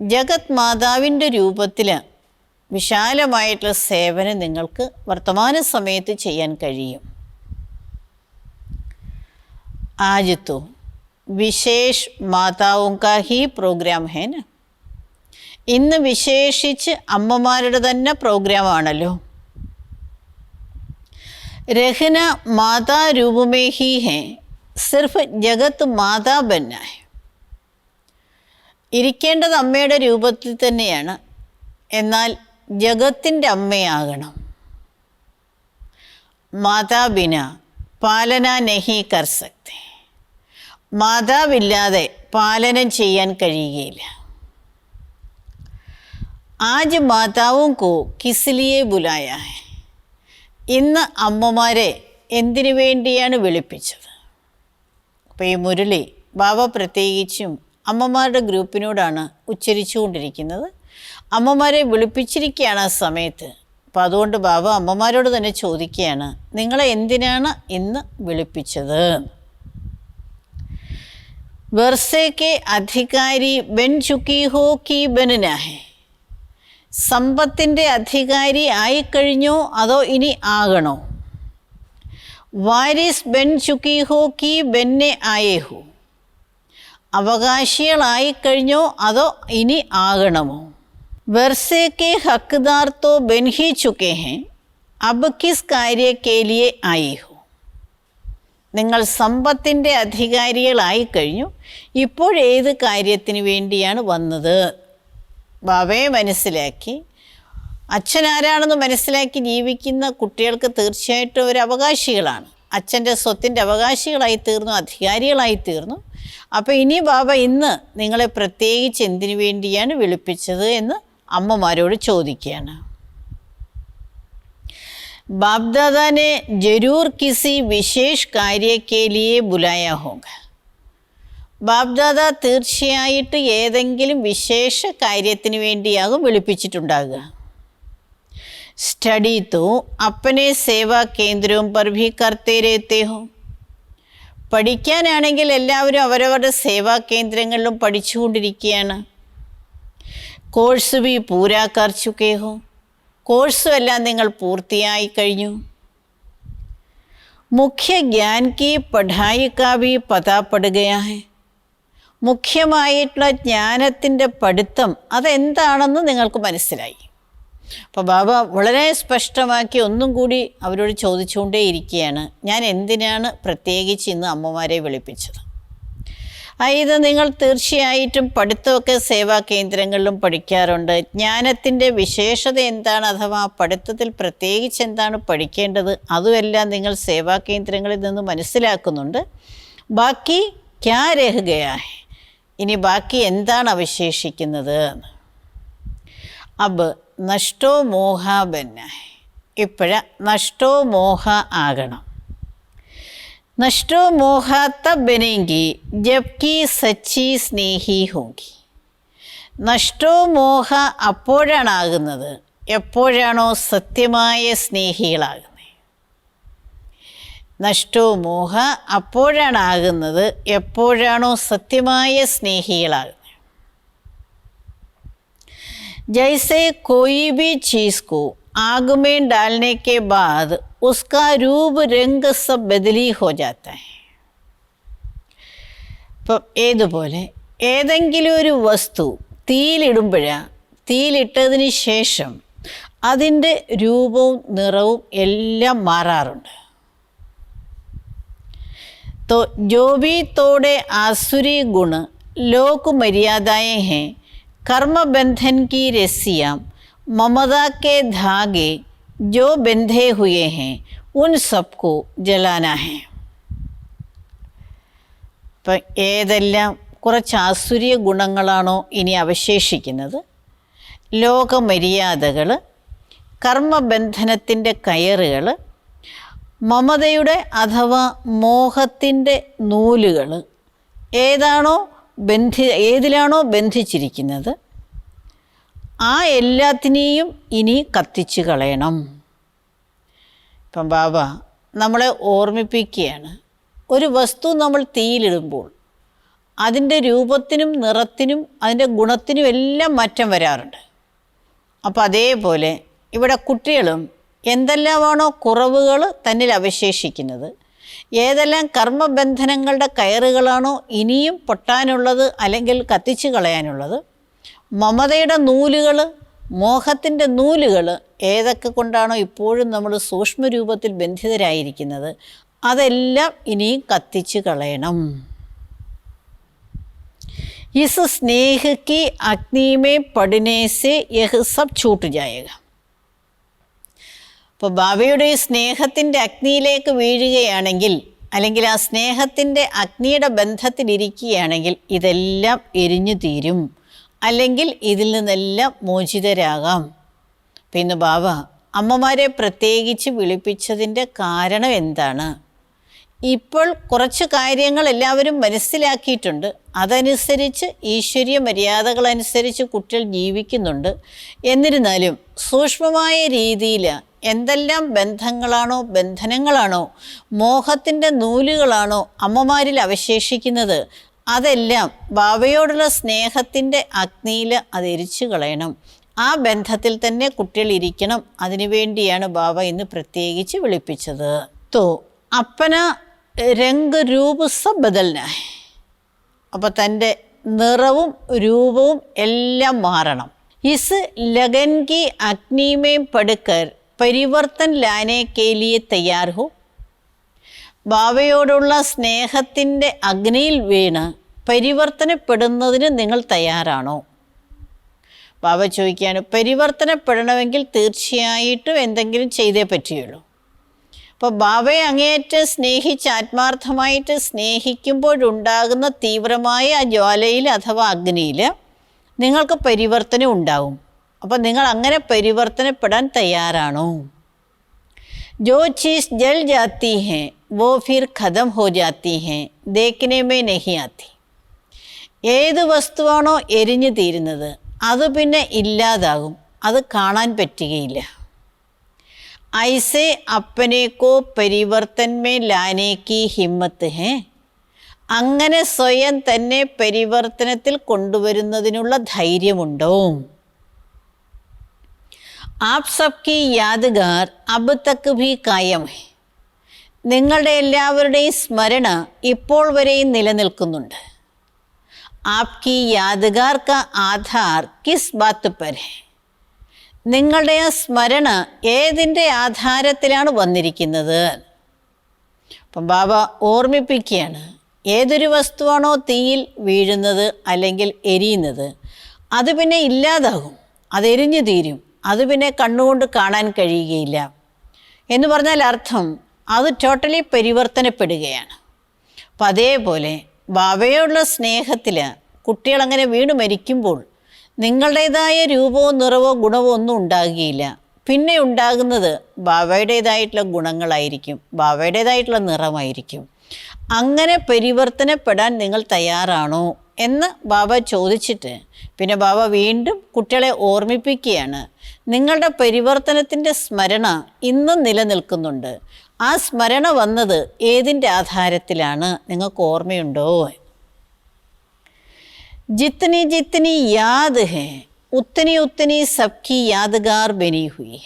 ജഗത് മാതാവിൻ്റെ രൂപത്തിൽ വിശാലമായിട്ടുള്ള സേവനം നിങ്ങൾക്ക് വർത്തമാന സമയത്ത് ചെയ്യാൻ കഴിയും. आज तो विशेष माताओं का ही प्रोग्राम है ना. ഇന്ന് വിശേഷിച്ച് അമ്മമാരുടെ തന്നെ പ്രോഗ്രാമാണല്ലോ. രഹന മാതാ രൂപമേ ഹി ഹെ, സിർഫ് ജഗത് മാതാ ബന്ന ഹെ. ഇരിക്കേണ്ടത് അമ്മയുടെ രൂപത്തിൽ തന്നെയാണ്, എന്നാൽ ജഗത്തിൻ്റെ അമ്മയാകണം. മാതാ ബിന പാലന നഹി കർ സക്തേ. മാതാവില്ലാതെ പാലനം ചെയ്യാൻ കഴിയുകയില്ല. ആജ് മാതാവും കോ കിസ്ലിയെ ബുലായ ഹെ. ഇന്ന് അമ്മമാരെ എന്തിനു വേണ്ടിയാണ് വിളിപ്പിച്ചത്? അപ്പോൾ ഈ മുരളി ബാബ പ്രത്യേകിച്ചും അമ്മമാരുടെ ഗ്രൂപ്പിനോടാണ് ഉച്ചരിച്ചുകൊണ്ടിരിക്കുന്നത്. അമ്മമാരെ വിളിപ്പിച്ചിരിക്കുകയാണ് ആ സമയത്ത്. അപ്പോൾ അതുകൊണ്ട് ബാബ അമ്മമാരോട് തന്നെ ചോദിക്കുകയാണ്, നിങ്ങളെ എന്തിനാണ് ഇന്ന് വിളിപ്പിച്ചത്? വർഷേ കെ അധികാരി ബൻ ചുക്കി ഹോ കി ബനന ഹെ. സമ്പത്തിൻ്റെ അധികാരി ആയിക്കഴിഞ്ഞോ അതോ ഇനി ആകണോ? വാരിസ് ബൻ ചുക്കി ഹോ കി ബന്നെ ആയേ ഹോ. അവകാശികളായിക്കഴിഞ്ഞോ അതോ ഇനി ആകണമോ? വർഷേ കെ ഹക്ക്ദാർ തോ ബൻ ഹി ചുക്കേ ഹെ, അബ് കിസ് കാര്യ കെ ലിയെ ആയേ ഹോ. നിങ്ങൾ സമ്പത്തിൻ്റെ അധികാരികളായിക്കഴിഞ്ഞു, ഇപ്പോഴേത് കാര്യത്തിന് വേണ്ടിയാണ് വന്നത്? ബാബയെ മനസ്സിലാക്കി, അച്ഛനാരാണെന്ന് മനസ്സിലാക്കി ജീവിക്കുന്ന കുട്ടികൾക്ക് തീർച്ചയായിട്ടും ഒരു അവകാശികളാണ്. അച്ഛൻ്റെ സ്വത്തിൻ്റെ അവകാശികളായി തീർന്നു, അധികാരികളായി തീർന്നു. അപ്പോൾ ഇനി ബാബ ഇന്ന് നിങ്ങളെ പ്രത്യേകിച്ച് എന്തിനു വേണ്ടിയാണ് വിളിപ്പിച്ചത് എന്ന് അമ്മമാരോട് ചോദിക്കുകയാണ്. ബാപ്ദാദാ ने जरूर किसी विशेष कार्य के लिए बुलाया होगा. ബാപ്ദാദ തീർച്ചയായിട്ട് ഏതെങ്കിലും വിശേഷ കാര്യത്തിന് വേണ്ടിയാകും വിളിപ്പിച്ചിട്ടുണ്ടാകുക. സ്റ്റഡി തോ അപ്പനെ സേവാ കേന്ദ്രവും പർ ഭി കർത്തേ രഹത്തെ ഹോ. പഠിക്കാനാണെങ്കിൽ എല്ലാവരും അവരവരുടെ സേവാ കേന്ദ്രങ്ങളിലും പഠിച്ചുകൊണ്ടിരിക്കുകയാണ്. കോഴ്സ് ഭി പൂരാ കർ ചുക്കേ ഹോ. കോഴ്സും എല്ലാം നിങ്ങൾ പൂർത്തിയായി കഴിഞ്ഞു. മുഖ്യ ജ്ഞാൻ കി പഠായി കാ ഭി പതാ പട് ഗയാ ഹെ. മുഖ്യമായിട്ടുള്ള ജ്ഞാനത്തിൻ്റെ പഠിത്തം അതെന്താണെന്ന് നിങ്ങൾക്ക് മനസ്സിലായി. അപ്പോൾ ബാബ വളരെ സ്പഷ്ടമാക്കി ഒന്നും കൂടി അവരോട് ചോദിച്ചുകൊണ്ടേയിരിക്കുകയാണ്, ഞാൻ എന്തിനാണ് പ്രത്യേകിച്ച് ഇന്ന് അമ്മമാരെ വിളിപ്പിച്ചത്? ഇത് നിങ്ങൾ തീർച്ചയായിട്ടും പഠിത്തമൊക്കെ സേവാ കേന്ദ്രങ്ങളിലും പഠിക്കാറുണ്ട്. ജ്ഞാനത്തിൻ്റെ വിശേഷത എന്താണ്, അഥവാ പഠിത്തത്തിൽ പ്രത്യേകിച്ച് എന്താണ് പഠിക്കേണ്ടത്, അതുമെല്ലാം നിങ്ങൾ സേവാ കേന്ദ്രങ്ങളിൽ നിന്ന് മനസ്സിലാക്കുന്നുണ്ട്. ബാക്കി ക്യാ രഹ് ഗയാ ഹെ. ഇനി ബാക്കി എന്താണ് അവശേഷിക്കുന്നത്? അബ് നഷ്ടോ മോഹ ബന്ന ഹെ. ഇപ്പോഴ നഷ്ടോ മോഹ ആകണം. നഷ്ടോ മോഹ തബ് ബനേങ്കി ജബ്കി സച്ചി സ്നേഹി ഹോങ്കി. നഷ്ടോ മോഹ അപ്പോഴാണ് ആകുന്നത് എപ്പോഴാണോ സത്യമായ സ്നേഹികളാകുന്നത്. നഷ്ടോ മോഹ അപ്പോഴാണ് ആകുന്നത് എപ്പോഴാണോ സത്യമായ സ്നേഹികളാകുന്നത്. ജൈസെ കോയി ഭി ചീസ് കോ ആഗ് में डालने के बाद उसका रूप रंग सब बदली हो जाता है. ഇപ്പം ഏതുപോലെ ഏതെങ്കിലും ഒരു വസ്തു തീയിലിട്ടതിന് ശേഷം അതിൻ്റെ രൂപവും നിറവും എല്ലാം മാറാറുണ്ട്. तो जो भी तोड़े आसुरी गुण लोक मर्यादाएं हैं, कर्म बंधन की रस्सियाँ ममता के धागे जो बंधे हुए हैं उन सबको जलाना है. ഇപ്പം ഏതെല്ലാം കുറച്ച് ആസുരീയ ഗുണങ്ങളാണോ ഇനി അവശേഷിക്കുന്നത്, ലോകമര്യാദകൾ, കർമ്മബന്ധനത്തിൻ്റെ കയറുകൾ, മമതയുടെ അഥവാ മോഹത്തിൻ്റെ നൂലുകൾ ഏതിലാണോ ബന്ധിച്ചിരിക്കുന്നത് ആ എല്ലാത്തിനെയും ഇനി കത്തിച്ച് കളയണം. ഇപ്പം ബാബ നമ്മളെ ഓർമ്മിപ്പിക്കുകയാണ്, ഒരു വസ്തു നമ്മൾ തീയിലിടുമ്പോൾ അതിൻ്റെ രൂപത്തിനും നിറത്തിനും അതിൻ്റെ ഗുണത്തിനും എല്ലാം മാറ്റം വരാറുണ്ട്. അപ്പോൾ അതേപോലെ ഇവിടെ കുട്ടികളും എന്തെല്ലാമാണോ കുറവുകൾ തന്നിൽ അവശേഷിക്കുന്നത്, ഏതെല്ലാം കർമ്മബന്ധനങ്ങളുടെ കയറുകളാണോ ഇനിയും പൊട്ടാനുള്ളത് അല്ലെങ്കിൽ കത്തിച്ച് കളയാനുള്ളത്, മമതയുടെ നൂലുകൾ, മോഹത്തിൻ്റെ നൂലുകൾ ഏതൊക്കെ കൊണ്ടാണോ ഇപ്പോഴും നമ്മൾ സൂക്ഷ്മരൂപത്തിൽ ബന്ധിതരായിരിക്കുന്നത് അതെല്ലാം ഇനിയും കത്തിച്ച് കളയണം. इस स्नेह की अग्नि में पड़ने से यह सब छूट जाएगा. അപ്പോൾ ബാബയുടെ ഈ സ്നേഹത്തിൻ്റെ അഗ്നിയിലേക്ക് വീഴുകയാണെങ്കിൽ അല്ലെങ്കിൽ ആ സ്നേഹത്തിൻ്റെ അഗ്നിയുടെ ബന്ധത്തിലിരിക്കുകയാണെങ്കിൽ ഇതെല്ലാം എരിഞ്ഞു തീരും. അല്ലെങ്കിൽ ഇതിൽ നിന്നെല്ലാം മോചിതരാകാം. പിന്നെ ബാബ അമ്മമാരെ പ്രത്യേകിച്ച് വിളിപ്പിച്ചതിൻ്റെ കാരണം എന്താണ്? ഇപ്പോൾ കുറച്ച് കാര്യങ്ങൾ എല്ലാവരും മനസ്സിലാക്കിയിട്ടുണ്ട്. അതനുസരിച്ച് ഈശ്വരീയ മര്യാദകളനുസരിച്ച് കുട്ടികൾ ജീവിക്കുന്നുണ്ട്. എന്നിരുന്നാലും സൂക്ഷ്മമായ രീതിയിൽ എന്തെല്ലാം ബന്ധങ്ങളാണോ ബന്ധനങ്ങളാണോ മോഹത്തിൻ്റെ നൂലുകളാണോ അമ്മമാരിൽ അവശേഷിക്കുന്നത്, അതെല്ലാം ബാബയോടുള്ള സ്നേഹത്തിൻ്റെ അഗ്നിയിൽ അത് എരിച്ചു കളയണം. ആ ബന്ധത്തിൽ തന്നെ കുട്ടികൾ ഇരിക്കണം. അതിനുവേണ്ടിയാണ് ബാബ ഇന്ന് പ്രത്യേകിച്ച് വിളിപ്പിച്ചത്. തോ അപ്പന രംഗ് രൂപ് സബ് ബദൽന. അപ്പോൾ തൻ്റെ നിറവും രൂപവും എല്ലാം മാറണം. ഇസ് ലഗൻ കി അഗ്നി മേ പടുക്കർ പരിവർത്തൻ ലാനെ കെ ലിയെ തയ്യാർ ഹോ. ബാബയോടുള്ള സ്നേഹത്തിൻ്റെ അഗ്നിയിൽ വീണ് പരിവർത്തനപ്പെടുന്നതിന് നിങ്ങൾ തയ്യാറാണോ? ബാബ ചോദിക്കുകയാണ്, പരിവർത്തനപ്പെടണമെങ്കിൽ തീർച്ചയായിട്ടും എന്തെങ്കിലും ചെയ്തേ പറ്റുകയുള്ളൂ. അപ്പോൾ ബാബയെ അങ്ങേയറ്റം സ്നേഹിച്ച് ആത്മാർത്ഥമായിട്ട് സ്നേഹിക്കുമ്പോഴുണ്ടാകുന്ന തീവ്രമായ ആ ജ്വാലയിൽ അഥവാ അഗ്നിയിൽ നിങ്ങൾക്ക് പരിവർത്തനം ഉണ്ടാവും. അപ്പോൾ നിങ്ങൾ അങ്ങനെ പരിവർത്തനപ്പെടാൻ തയ്യാറാണോ? जो चीज़ जल जाती हैं वो फिर ख़त्म हो जाती हैं, देखने में नहीं आती. ഏത് വസ്തുവാണോ എരിഞ്ഞു തീരുന്നത് അത് പിന്നെ ഇല്ലാതാകും, അത് കാണാൻ പറ്റുകയില്ല. ഐസെ അപ്പനേക്കോ പരിവർത്തൻ മേ ലാനെ കി ഹിമ്മത്ത് ഹേ. അങ്ങനെ സ്വയം തന്നെ പരിവർത്തനത്തിൽ കൊണ്ടുവരുന്നതിനുള്ള ധൈര്യമുണ്ടോ? ആപ് സബ്കി യാദ്ഗാർ അബ് തക്ക് ഭി കായം ഹെ. നിങ്ങളുടെ എല്ലാവരുടെയും സ്മരണ ഇപ്പോൾ വരെയും നിലനിൽക്കുന്നുണ്ട്. ആപ്കി യാദ്ഗാർ കാ ആധാർ കിസ് ബാത്ത് പർ ഹെ. നിങ്ങളുടെ ആ സ്മരണ ഏതിൻ്റെ ആധാരത്തിലാണ് വന്നിരിക്കുന്നത്? അപ്പം ബാബ ഓർമ്മിപ്പിക്കുകയാണ്, ഏതൊരു വസ്തുവാണോ തീയിൽ വീഴുന്നത് അല്ലെങ്കിൽ എരിയുന്നത് അത് പിന്നെ ഇല്ലാതാകും, അത് എരിഞ്ഞു തീരും, അത് പിന്നെ കണ്ണുകൊണ്ട് കാണാൻ കഴിയുകയില്ല. എന്ന് പറഞ്ഞാൽ അർത്ഥം അത് ടോട്ടലി പരിവർത്തനപ്പെടുകയാണ്. അപ്പം അതേപോലെ ബാബയോടുള്ള സ്നേഹത്തിൽ കുട്ടികളങ്ങനെ വീണ് മരിക്കുമ്പോൾ നിങ്ങളുടേതായ രൂപമോ നിറവോ ഗുണമോ ഒന്നും ഉണ്ടാകുകയില്ല. പിന്നെ ഉണ്ടാകുന്നത് ബാബയുടേതായിട്ടുള്ള ഗുണങ്ങളായിരിക്കും, ബാബയുടേതായിട്ടുള്ള നിറമായിരിക്കും. അങ്ങനെ പരിവർത്തനപ്പെടാൻ നിങ്ങൾ തയ്യാറാണോ എന്ന് ബാബ ചോദിച്ചിട്ട് പിന്നെ ബാബ വീണ്ടും കുട്ടികളെ ഓർമ്മിപ്പിക്കുകയാണ്, നിങ്ങളുടെ പരിവർത്തനത്തിൻ്റെ സ്മരണ ഇന്നും നിലനിൽക്കുന്നുണ്ട്. ആ സ്മരണ വന്നത് ഏതിൻ്റെ ആധാരത്തിലാണ്? നിങ്ങൾക്ക് ഓർമ്മയുണ്ടോ? ജിത്തനി ജിത്തനി യാദ് ഹെ ഉത്തനി ഉത്തനി സബ്കി യാദ്ഗാർ ബനി ഹുയി.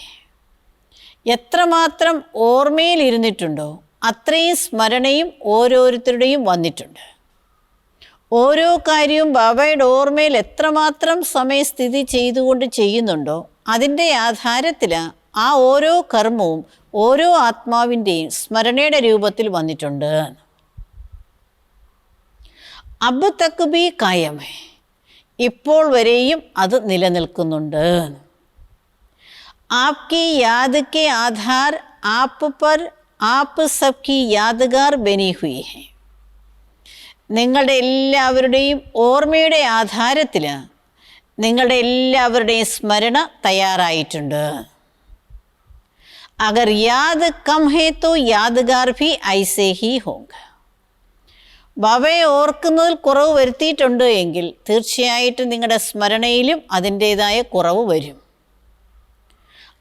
എത്രമാത്രം ഓർമ്മയിലിരുന്നിട്ടുണ്ടോ അത്രയും സ്മരണയും ഓരോരുത്തരുടെയും വന്നിട്ടുണ്ട്. ഓരോ കാര്യവും ബാബയുടെ ഓർമ്മയിൽ എത്രമാത്രം സമയം സ്ഥിതി ചെയ്തുകൊണ്ട് ചെയ്യുന്നുണ്ടോ അതിൻ്റെ ആധാരത്തിൽ ആ ഓരോ കർമ്മവും ഓരോ ആത്മാവിൻ്റെയും സ്മരണയുടെ രൂപത്തിൽ വന്നിട്ടുണ്ട്. അബ് തക്ക് ബി കായമേ, ഇപ്പോൾ വരെയും അത് നിലനിൽക്കുന്നുണ്ട്. ആപ്കി യാദ് കെ ആധാർ ആപ്പ് പർ ആപ്പ് സബ്കി യാദ്ഗാർ ബനി ഹുയി ഹെ. നിങ്ങളുടെ എല്ലാവരുടെയും ഓർമ്മയുടെ ആധാരത്തിൽ നിങ്ങളുടെ എല്ലാവരുടെയും സ്മരണ തയ്യാറായിട്ടുണ്ട്. അഗർ യാദ് കം ഹേ തോ യാദ്ഗാർ ഭി ഐസേ ഹി ഹോങ്ക. ബാബയെ ഓർക്കുന്നതിൽ കുറവ് വരുത്തിയിട്ടുണ്ട് എങ്കിൽ തീർച്ചയായിട്ടും നിങ്ങളുടെ സ്മരണയിലും അതിൻ്റേതായ കുറവ് വരും.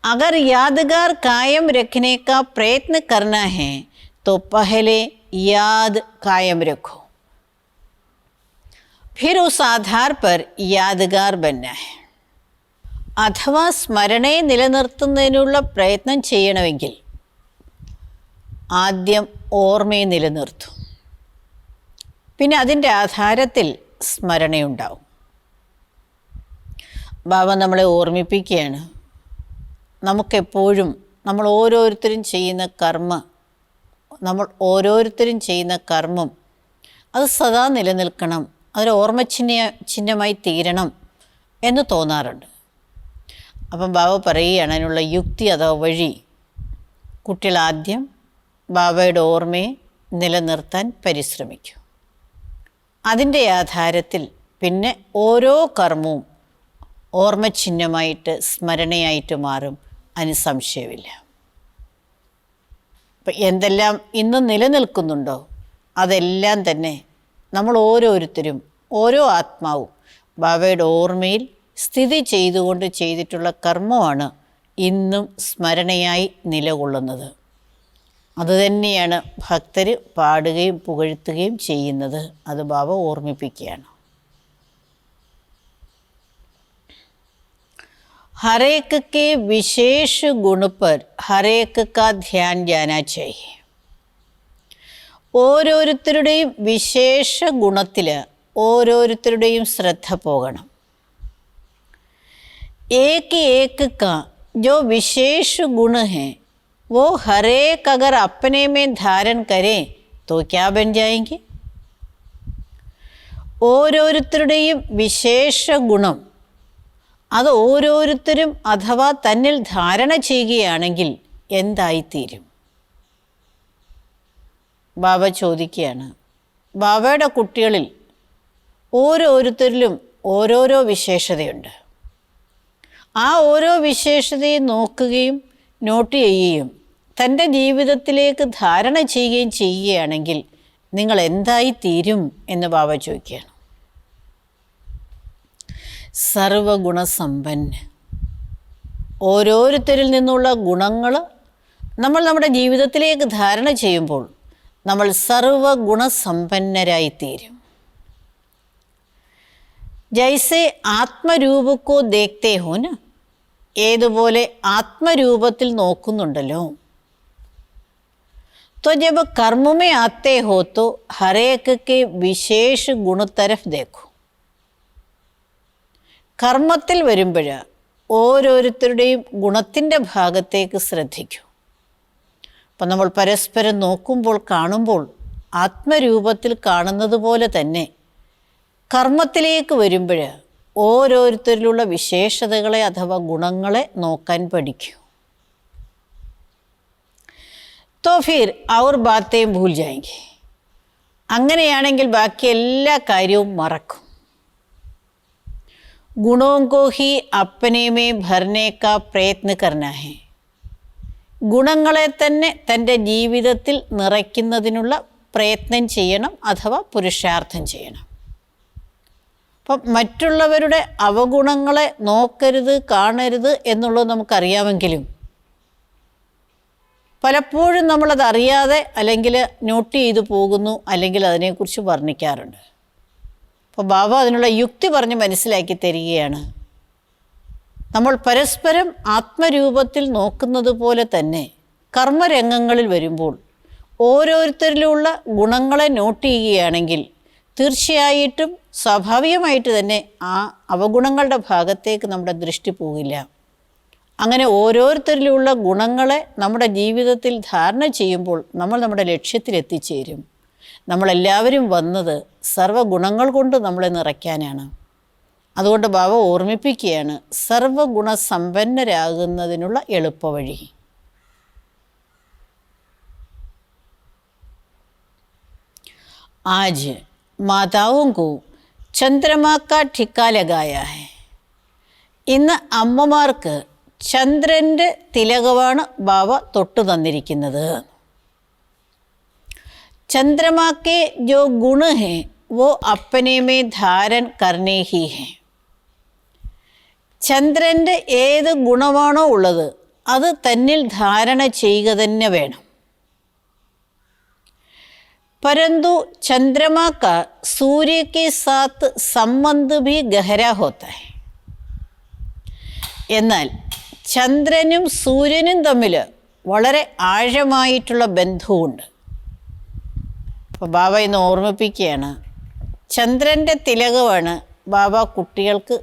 अगर यादगार कायम रखने का प्रयत्न करना है तो पहले याद कायम रखो, फिर उस आधार पर यादगार बनना है. അഥവാ സ്മരണയെ നിലനിർത്തുന്നതിനുള്ള പ്രയത്നം ചെയ്യണമെങ്കിൽ ആദ്യം ഓർമ്മയെ നിലനിർത്തും, പിന്നെ അതിൻ്റെ ആധാരത്തിൽ സ്മരണയുണ്ടാവും. ബാബ നമ്മളെ ഓർമ്മിപ്പിക്കുകയാണ്, നമുക്കെപ്പോഴും നമ്മൾ ഓരോരുത്തരും ചെയ്യുന്ന കർമ്മം അത് സദാ നിലനിൽക്കണം, അതൊരു ഓർമ്മ ചിഹ്നമായി തീരണം എന്ന് തോന്നാറുണ്ട്. അപ്പം ബാബ പറയുകയാണ് അതിനുള്ള യുക്തി അഥവാ വഴി, കുട്ടികൾ ആദ്യം ബാബയുടെ ഓർമ്മയെ നിലനിർത്താൻ പരിശ്രമിക്കും. അതിൻ്റെ ആധാരത്തിൽ പിന്നെ ഓരോ കർമ്മവും ഓർമ്മചിഹ്നമായിട്ട് സ്മരണയായിട്ട് മാറും, അതിന് സംശയമില്ല. അപ്പം എന്തെല്ലാം ഇന്ന് നിലനിൽക്കുന്നുണ്ടോ അതെല്ലാം തന്നെ നമ്മൾ ഓരോരുത്തരും, ഓരോ ആത്മാവും ബാബയുടെ ഓർമ്മയിൽ സ്ഥിതി ചെയ്തുകൊണ്ട് ചെയ്തിട്ടുള്ള കർമ്മമാണ് ഇന്നും സ്മരണയായി നിലകൊള്ളുന്നത്. അതുതന്നെയാണ് ഭക്തർ പാടുകയും പുകഴ്ത്തുകയും ചെയ്യുന്നത്. അത് ബാബ ഓർമ്മിപ്പിക്കുകയാണ്. हर एक के विशेष गुण पर हर एक का ध्यान जाना चाहिए. ഓരോരുത്തരുടെയും വിശേഷ ഗുണത്തിൽ ഓരോരുത്തരുടെയും ശ്രദ്ധ പോകണം. एक एक का जो विशेष गुण है वो हर एक अगर अपने में धारण करें तो क्या बन जाएंगे. ഓരോരുത്തരുടെയും വിശേഷ ഗുണം അത് ഓരോരുത്തരും അഥവാ തന്നിൽ ധാരണ ചെയ്യുകയാണെങ്കിൽ എന്തായിത്തീരും? ബാബ ചോദിക്കുകയാണ്. ബാബയുടെ കുട്ടികളിൽ ഓരോരുത്തരിലും ഓരോരോ വിശേഷതയുണ്ട്. ആ ഓരോ വിശേഷതയും നോക്കുകയും നോട്ട് ചെയ്യുകയും തൻ്റെ ജീവിതത്തിലേക്ക് ധാരണ ചെയ്യുകയും ചെയ്യുകയാണെങ്കിൽ നിങ്ങൾ എന്തായിത്തീരും എന്ന് ബാബ ചോദിക്കുകയാണ്. സർവഗുണസമ്പന്ന, ഓരോരുത്തരിൽ നിന്നുള്ള ഗുണങ്ങൾ നമ്മൾ നമ്മുടെ ജീവിതത്തിലേക്ക് ധാരണ ചെയ്യുമ്പോൾ നമ്മൾ സർവഗുണസമ്പന്നരായിത്തീരും. ജൈസെ ആത്മരൂപക്കോ ദേഖ്തേ ഹോ ന, ഏതുപോലെ ആത്മരൂപത്തിൽ നോക്കുന്നുണ്ടല്ലോ. तो जब कर्म में आते हो तो हर एक के विशेष गुण तरफ देखो. കർമ്മത്തിൽ വരുമ്പോൾ ഓരോരുത്തരുടെയും ഗുണത്തിൻ്റെ ഭാഗത്തേക്ക് ശ്രദ്ധിക്കൂ. അപ്പം നമ്മൾ പരസ്പരം നോക്കുമ്പോൾ കാണുമ്പോൾ ആത്മരൂപത്തിൽ കാണുന്നത് പോലെ തന്നെ കർമ്മത്തിലേക്ക് വരുമ്പോൾ ഓരോരുത്തരിലുള്ള വിശേഷതകളെ അഥവാ ഗുണങ്ങളെ നോക്കാൻ പഠിക്കൂ. तो फिर और बातें भूल जाएंगे. അങ്ങനെയാണെങ്കിൽ ബാക്കി എല്ലാ കാര്യവും മറക്കും. गुणों को ही अपने में भरने का प्रयत्न करना है. ഗുണങ്ങളെ തന്നെ തൻ്റെ ജീവിതത്തിൽ നിറയ്ക്കുന്നതിനുള്ള പ്രയത്നം ചെയ്യണം അഥവാ പുരുഷാർത്ഥം ചെയ്യണം. അപ്പം മറ്റുള്ളവരുടെ അവഗുണങ്ങളെ നോക്കരുത്, കാണരുത് എന്നുള്ളത് നമുക്കറിയാമെങ്കിലും പലപ്പോഴും നമ്മളത് അറിയാതെ അല്ലെങ്കിൽ നോട്ട് ചെയ്തു പോകുന്നു, അല്ലെങ്കിൽ അതിനെക്കുറിച്ച് വർണ്ണിക്കാറുണ്ട്. അപ്പോൾ ബാബ അതിനുള്ള യുക്തി പറഞ്ഞ് മനസ്സിലാക്കി തരികയാണ്. നമ്മൾ പരസ്പരം ആത്മരൂപത്തിൽ നോക്കുന്നത് പോലെ തന്നെ കർമ്മരംഗങ്ങളിൽ വരുമ്പോൾ ഓരോരുത്തരിലുള്ള ഗുണങ്ങളെ നോട്ട് ചെയ്യുകയാണെങ്കിൽ തീർച്ചയായിട്ടും സ്വാഭാവികമായിട്ട് തന്നെ ആ അവഗുണങ്ങളുടെ ഭാഗത്തേക്ക് നമ്മുടെ ദൃഷ്ടി പോകില്ല. അങ്ങനെ ഓരോരുത്തരിലുള്ള ഗുണങ്ങളെ നമ്മുടെ ജീവിതത്തിൽ ധാരണ ചെയ്യുമ്പോൾ നമ്മൾ നമ്മുടെ ലക്ഷ്യത്തിലെത്തിച്ചേരും. നമ്മളെല്ലാവരും വന്നത് സർവ്വഗുണങ്ങൾ കൊണ്ട് നമ്മളെ നിറയ്ക്കാനാണ്. അതുകൊണ്ട് ബാബ ഓർമ്മിപ്പിക്കുകയാണ് സർവ്വഗുണസമ്പന്നരാകുന്നതിനുള്ള എളുപ്പവഴി. आज माताओं को चंद्रमा का ठिक्का लगाया है. ഇന്ന് അമ്മമാർക്ക് ചന്ദ്രൻ്റെ തിലകമാണ് ബാബ തൊട്ടു തന്നിരിക്കുന്നത്. चंद्रमा के जो गुण हैं वो अपने में धारण करने ही हैं. ചന്ദ്രൻ്റെ ഏത് ഗുണമാണോ ഉള്ളത് അത് തന്നിൽ ധാരണ ചെയ്യുക തന്നെ വേണം. परंतु चंद्रमा का सूर्य के साथ संबंध भी गहरा होता है. എന്നാൽ ചന്ദ്രനും സൂര്യനും തമ്മിൽ വളരെ ആഴമായിട്ടുള്ള ബന്ധവുമുണ്ട്. അപ്പോൾ ബാബ ഇന്ന് ഓർമ്മിപ്പിക്കുകയാണ്, ചന്ദ്രൻ്റെ തിലകമാണ് ബാബ കുട്ടികൾക്ക്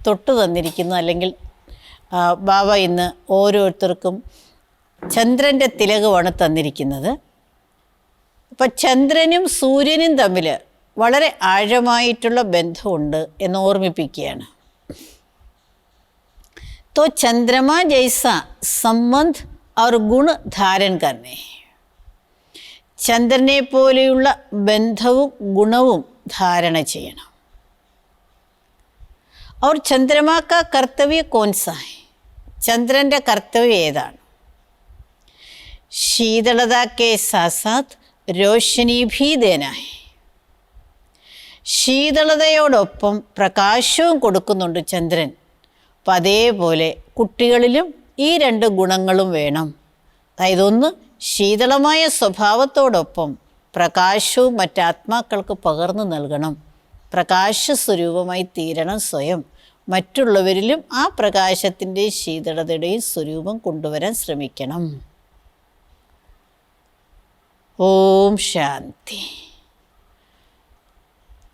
തൊട്ടു തന്നിരിക്കുന്നത്. അല്ലെങ്കിൽ ബാബ ഇന്ന് ഓരോരുത്തർക്കും ചന്ദ്രൻ്റെ തിലകമാണ് തന്നിരിക്കുന്നത്. അപ്പം ചന്ദ്രനും സൂര്യനും തമ്മിൽ വളരെ ആഴമായിട്ടുള്ള ബന്ധമുണ്ട് എന്ന് ഓർമ്മിപ്പിക്കുകയാണ്. तो चंद्रमा जैसा संबंध और गुण धारण करने, ചന്ദ്രനെ പോലെയുള്ള ബന്ധവും ഗുണവും ധാരണ ചെയ്യണം. और चंद्रमा का कर्तव्य कौन सा है? ചന്ദ്രൻ്റെ കർത്തവ്യം ഏതാണ്? शीतलता के साथ साथ रोशनी भी देना है. ശീതളതയോടൊപ്പം പ്രകാശവും കൊടുക്കുന്നുണ്ട് ചന്ദ്രൻ. അപ്പം അതേപോലെ കുട്ടികളിലും ഈ രണ്ട് ഗുണങ്ങളും വേണം. അതായത് ഒന്ന്, ശീതളമായ സ്വഭാവത്തോടൊപ്പം പ്രകാശവും മറ്റാത്മാക്കൾക്ക് പകർന്നു നൽകണം. പ്രകാശസ്വരൂപമായി തീരണം സ്വയം. മറ്റുള്ളവരിലും ആ പ്രകാശത്തിൻ്റെയും ശീതളതയുടെയും സ്വരൂപം കൊണ്ടുവരാൻ ശ്രമിക്കണം. ഓം ശാന്തി.